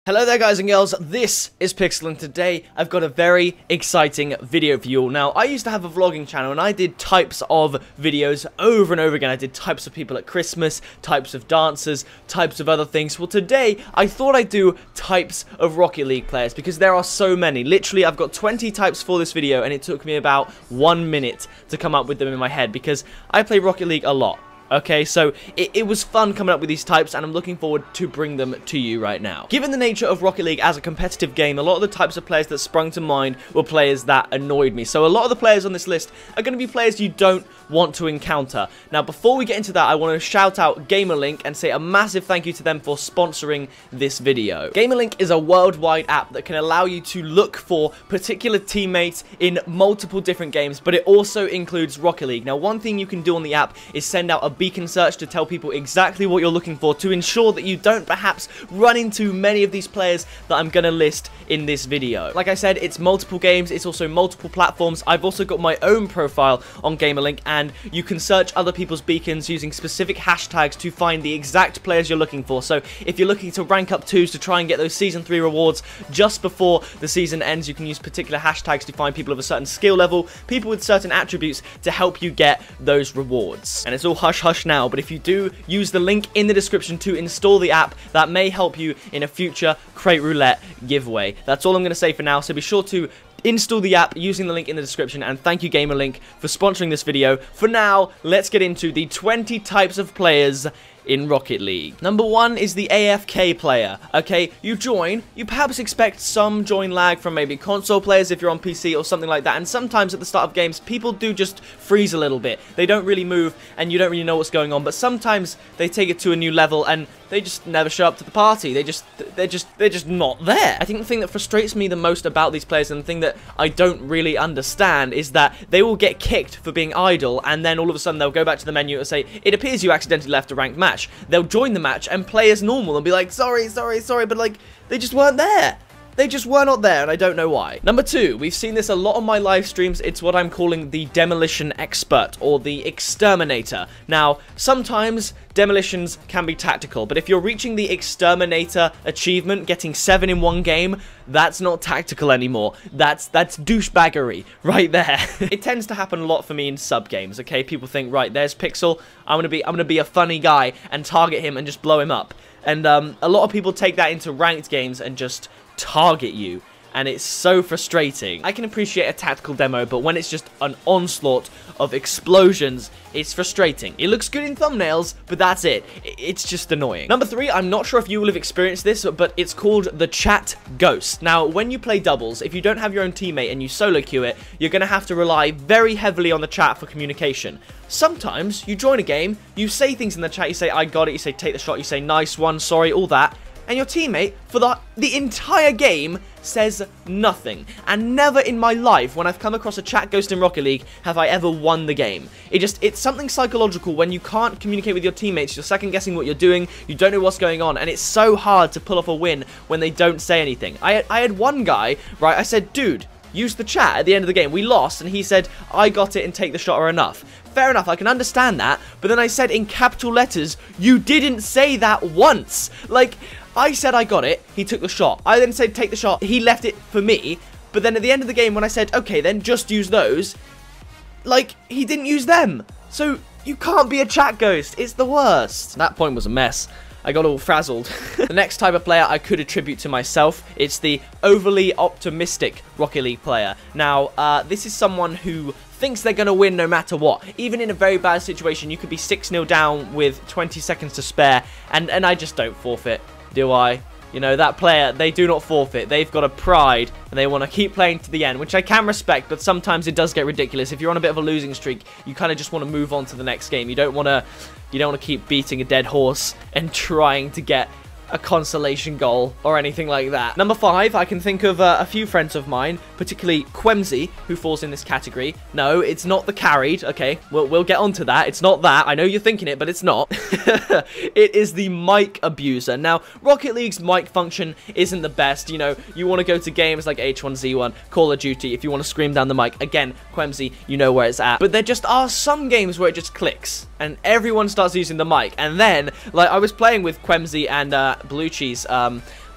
Hello there guys and girls, this is Pixel and today I've got a very exciting video for you all. Now, I used to have a vlogging channel and I did types of videos over and over again. I did types of people at Christmas, types of dancers, types of other things. Well, today I thought I'd do types of Rocket League players because there are so many. Literally, I've got 20 types for this video and it took me about 1 minute to come up with them in my head because I play Rocket League a lot. Okay, so it was fun coming up with these types, and I'm looking forward to bring them to you right now. Given the nature of Rocket League as a competitive game, a lot of the types of players that sprung to mind were players that annoyed me. So a lot of the players on this list are going to be players you don't want to encounter. Now, before we get into that, I want to shout out GamerLink and say a massive thank you to them for sponsoring this video. GamerLink is a worldwide app that can allow you to look for particular teammates in multiple different games, but it also includes Rocket League. Now, one thing you can do on the app is send out a beacon search to tell people exactly what you're looking for to ensure that you don't perhaps run into many of these players that I'm going to list in this video. Like I said, it's multiple games, it's also multiple platforms. I've also got my own profile on GamerLink, and you can search other people's beacons using specific hashtags to find the exact players you're looking for. So if you're looking to rank up 2s to try and get those Season 3 rewards just before the season ends, you can use particular hashtags to find people of a certain skill level, people with certain attributes to help you get those rewards. And it's all hush-hush now, but if you do use the link in the description to install the app, that may help you in a future Crate Roulette giveaway. That's all I'm going to say for now, so be sure to install the app using the link in the description, and thank you GamerLink for sponsoring this video. For now, let's get into the 20 types of players in Rocket League. Number 1 is the Afk Player. Okay, you join, you perhaps expect some join lag from maybe console players if you're on PC or something like that, and sometimes at the start of games, people do just freeze a little bit. They don't really move, and you don't really know what's going on, but sometimes they take it to a new level, and they just never show up to the party. They're just not there. I think the thing that frustrates me the most about these players, and the thing that I don't really understand, is that they will get kicked for being idle, and then all of a sudden they'll go back to the menu and say, it appears you accidentally left a ranked match. They'll join the match and play as normal and be like, sorry, but like, they just weren't there. They just were not there, and I don't know why. Number 2, we've seen this a lot on my live streams. It's what I'm calling the Demolition Expert, or the Exterminator. Now, sometimes demolitions can be tactical, but if you're reaching the Exterminator achievement, getting 7 in one game, that's not tactical anymore. That's douchebaggery right there. It tends to happen a lot for me in sub games, okay? People think, right, there's Pixel, I'm gonna be a funny guy and target him and just blow him up. And a lot of people take that into ranked games and just target you, and it's so frustrating. I can appreciate a tactical demo, but when it's just an onslaught of explosions, it's frustrating. It looks good in thumbnails, but that's it. It's just annoying. Number 3, I'm not sure if you will have experienced this, but it's called the Chat Ghost. Now, when you play doubles, if you don't have your own teammate and you solo queue it, you're going to have to rely very heavily on the chat for communication. Sometimes you join a game, you say things in the chat, you say, I got it, you say, take the shot, you say, nice one, sorry, all that, and your teammate, for the entire game, says nothing. And never in my life, when I've come across a chat ghost in Rocket League, have I ever won the game. It's something psychological when you can't communicate with your teammates, you're second guessing what you're doing, you don't know what's going on, and it's so hard to pull off a win when they don't say anything. I had one guy, right, I said, dude, use the chat at the end of the game. We lost, and he said, I got it and take the shot or enough. Fair enough, I can understand that, but then I said in capital letters, you didn't say that once. Like, I said I got it, he took the shot. I then said take the shot, he left it for me, but then at the end of the game when I said, okay, then just use those, like, he didn't use them. So, you can't be a chat ghost, it's the worst. That point was a mess. I got all frazzled. The next type of player I could attribute to myself, it's the overly optimistic Rocket League player. Now, this is someone who thinks they're going to win no matter what. Even in a very bad situation, you could be 6-0 down with 20 seconds to spare, and I just don't forfeit, do I? You know, that player, they do not forfeit. They've got a pride, and they want to keep playing to the end, which I can respect, but sometimes it does get ridiculous. If you're on a bit of a losing streak, you kind of just want to move on to the next game. You don't want to keep beating a dead horse and trying to get a consolation goal or anything like that. Number 5, I can think of a few friends of mine, particularly Quemsy, who falls in this category. No, it's not the carried, okay? We'll get onto that. It's not that. I know you're thinking it, but it's not. It is the mic abuser. Now, Rocket League's mic function isn't the best. You know, you want to go to games like H1Z1, Call of Duty, if you want to scream down the mic. Again, Quemsy, you know where it's at. But there just are some games where it just clicks, and everyone starts using the mic. And then, like, I was playing with Quemsy and Blue Cheese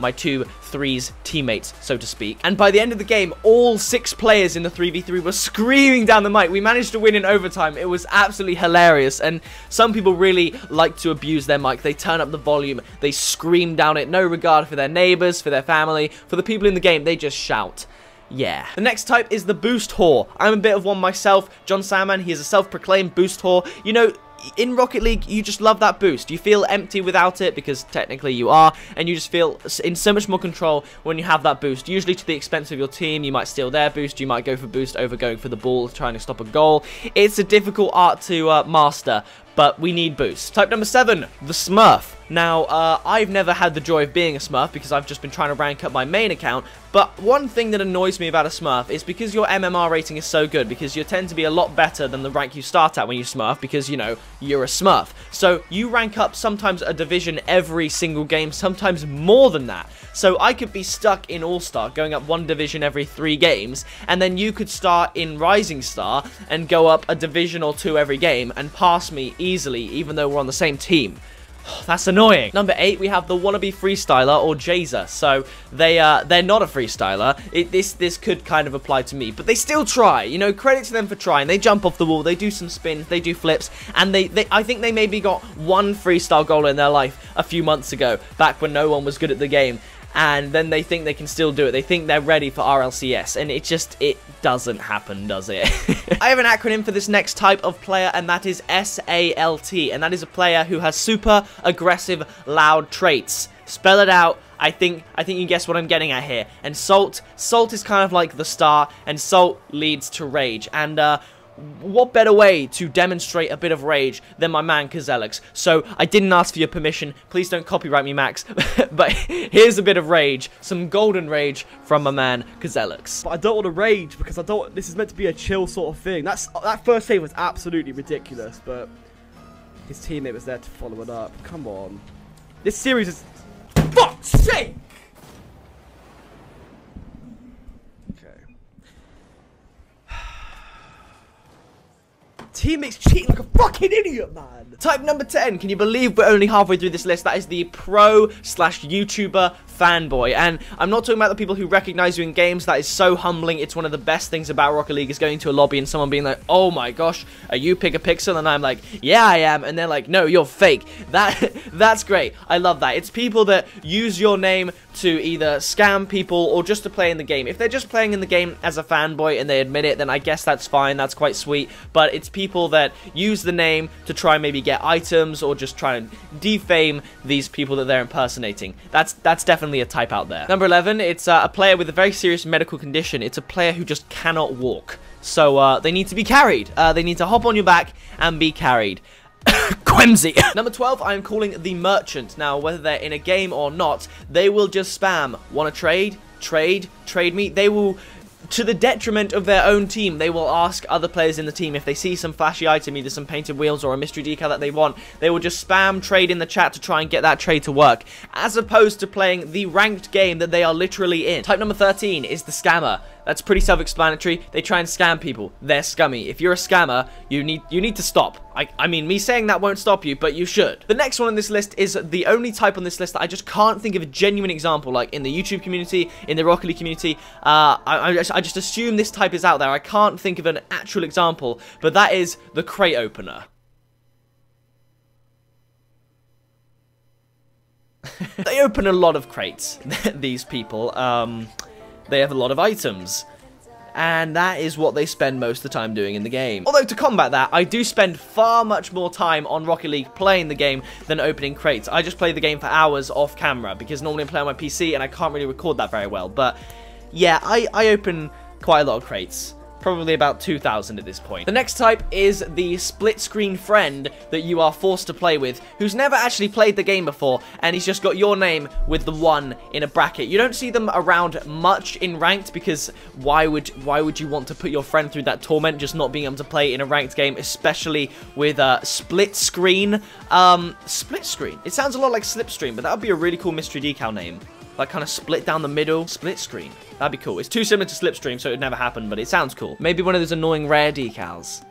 my 2-3s teammates, so to speak. And by the end of the game, all 6 players in the 3v3 were screaming down the mic. We managed to win in overtime. It was absolutely hilarious, and some people really like to abuse their mic. They turn up the volume, they scream down it, no regard for their neighbors, for their family, for the people in the game. They just shout. Yeah. The next type is the boost whore. I'm a bit of one myself. John Salmon, he is a self-proclaimed boost whore. You know, in Rocket League, you just love that boost. You feel empty without it, because technically you are, and you just feel in so much more control when you have that boost, usually to the expense of your team. You might steal their boost, you might go for boost over going for the ball, trying to stop a goal. It's a difficult art to master, but we need boost. Type number 7, the Smurf. Now, I've never had the joy of being a Smurf because I've just been trying to rank up my main account, but one thing that annoys me about a Smurf is because your MMR rating is so good, because you tend to be a lot better than the rank you start at when you Smurf, because, you know, you're a Smurf. So, you rank up sometimes a division every single game, sometimes more than that. So, I could be stuck in All-Star, going up 1 division every 3 games, and then you could start in Rising Star and go up a division or 2 every game and pass me easily, even though we're on the same team. That's annoying. Number 8, we have the wannabe freestyler, or Jazer. So they're not a freestyler. This could kind of apply to me, but they still try. You know, credit to them for trying. They jump off the wall, they do some spins, they do flips, and I think they maybe got 1 freestyle goal in their life a few months ago, back when no one was good at the game. And then they think they can still do it. They think they're ready for RLCS, and it doesn't happen, does it? I have an acronym for this next type of player, and that is SALT, and that is a player who has super aggressive, loud traits. Spell it out. I think you guess what I'm getting at here. And Salt is kind of like the star, and Salt leads to rage. And what better way to demonstrate a bit of rage than my man Kazelix? So I didn't ask for your permission. Please don't copyright me, Max. But here's a bit of rage, some golden rage from my man Kazelix. But I don't want to rage because I don't. This is meant to be a chill sort of thing. That first save was absolutely ridiculous, but his teammate was there to follow it up. Come on, this series is fuck's sake. Teammates cheating like a fucking idiot, man. Type number 10. Can you believe we're only halfway through this list? That is the pro/YouTuber Fanboy. And I'm not talking about the people who recognize you in games. That is so humbling. It's one of the best things about Rocket League is going to a lobby and someone being like, oh my gosh, are you pickapixel? And I'm like, yeah, I am. And they're like, no, you're fake. That's great. I love that. It's people that use your name to either scam people or just to play in the game. If they're just playing in the game as a fanboy and they admit it, then I guess that's fine. That's quite sweet. But it's people that use the name to try and maybe get items or just try and defame these people that they're impersonating. That's definitely a type out there. Number 11, it's a player with a very serious medical condition. It's a player who just cannot walk. So they need to be carried. They need to hop on your back and be carried. Quemsy. Number 12, I'm calling the Merchant. Now, whether they're in a game or not, they will just spam. Want to trade? Trade me. They will, to the detriment of their own team, they will ask other players in the team if they see some flashy item, either some painted wheels or a mystery decal that they want. They will just spam trade in the chat to try and get that trade to work, as opposed to playing the ranked game that they are literally in. Type number 13 is the Scammer. That's pretty self-explanatory. They try and scam people. They're scummy. If you're a scammer, you need to stop. I mean, me saying that won't stop you, but you should. The next one on this list is the only type on this list that I just can't think of a genuine example, like in the YouTube community, in the Rocket League community. I just assume this type is out there. I can't think of an actual example, but that is the crate opener. They open a lot of crates, these people. They have a lot of items, and that is what they spend most of the time doing in the game. Although, to combat that, I do spend far much more time on Rocket League playing the game than opening crates. I just play the game for hours off camera, because normally I play on my PC, and I can't really record that very well. But, yeah, I open quite a lot of crates. Probably about 2,000 at this point. The next type is the split-screen friend that you are forced to play with, who's never actually played the game before, and he's just got your name with the 1 in a bracket. You don't see them around much in ranked, because why would you want to put your friend through that torment, just not being able to play in a ranked game, especially with split-screen? Split-screen. It sounds a lot like Slipstream, but that would be a really cool mystery decal name. Like, kind of split down the middle, split screen. That'd be cool. It's too similar to Slipstream, so it would never happen, but it sounds cool. Maybe one of those annoying rare decals.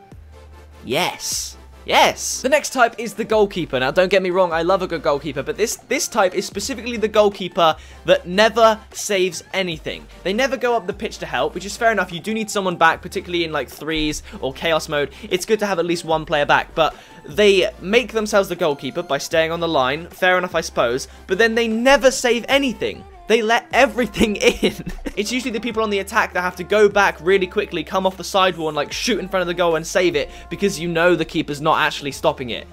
Yes. Yes! The next type is the goalkeeper. Now, don't get me wrong, I love a good goalkeeper, but this type is specifically the goalkeeper that never saves anything. They never go up the pitch to help, which is fair enough. You do need someone back, particularly in, like, threes or chaos mode. It's good to have at least one player back, but they make themselves the goalkeeper by staying on the line. Fair enough, I suppose, but then they never save anything. They let everything in. It's usually the people on the attack that have to go back really quickly, come off the sidewall and like shoot in front of the goal and save it because you know the keeper's not actually stopping it.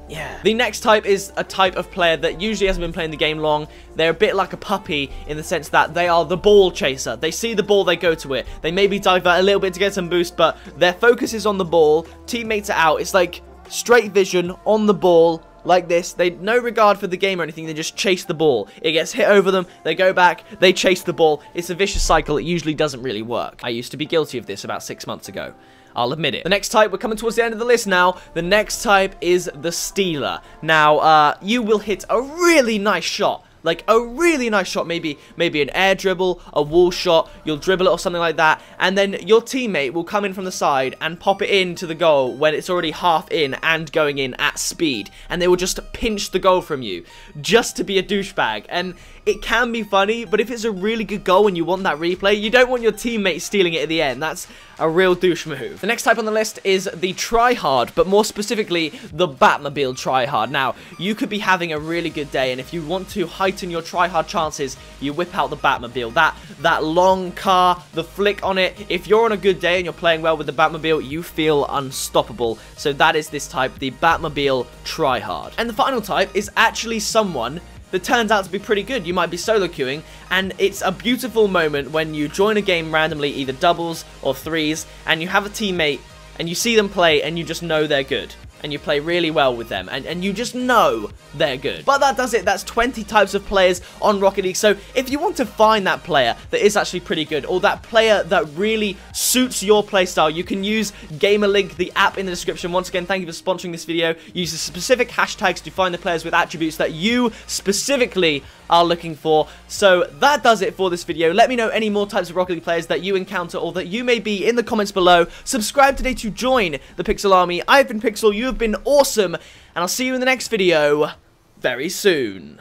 Yeah. The next type is a type of player that usually hasn't been playing the game long. They're a bit like a puppy in the sense that they are the ball chaser. They see the ball, they go to it. They maybe divert a little bit to get some boost, but their focus is on the ball. Teammates are out. It's like straight vision on the ball. Like this, they no regard for the game or anything, they just chase the ball. It gets hit over them, they go back, they chase the ball. It's a vicious cycle, it usually doesn't really work. I used to be guilty of this about 6 months ago. I'll admit it. The next type, we're coming towards the end of the list now. The next type is the stealer. Now, you will hit a really nice shot. Like, a really nice shot, maybe an air dribble, a wall shot, you'll dribble it or something like that, and then your teammate will come in from the side and pop it into the goal when it's already half in and going in at speed, and they will just pinch the goal from you, just to be a douchebag, and it can be funny, but if it's a really good goal and you want that replay, you don't want your teammate stealing it at the end. That's a real douche move. The next type on the list is the Trihard, but more specifically, the Batmobile Trihard. Now, you could be having a really good day, and if you want to heighten your Trihard chances, you whip out the Batmobile. That long car, the flick on it. If you're on a good day and you're playing well with the Batmobile, you feel unstoppable. So that is this type, the Batmobile Trihard. And the final type is actually someone that turns out to be pretty good. You might be solo queuing, and it's a beautiful moment when you join a game randomly, either doubles or threes, and you have a teammate, and you see them play, and you just know they're good. And you play really well with them, and you just know they're good. But that does it. That's 20 types of players on Rocket League. So if you want to find that player that is actually pretty good, or that player that really suits your playstyle, you can use GamerLink, the app in the description. Once again, thank you for sponsoring this video. Use the specific hashtags to find the players with attributes that you specifically are looking for. So that does it for this video. Let me know any more types of Rocket League players that you encounter or that you may be in the comments below. Subscribe today to join the Pixel Army. I've been Pixel, you have been awesome, and I'll see you in the next video very soon.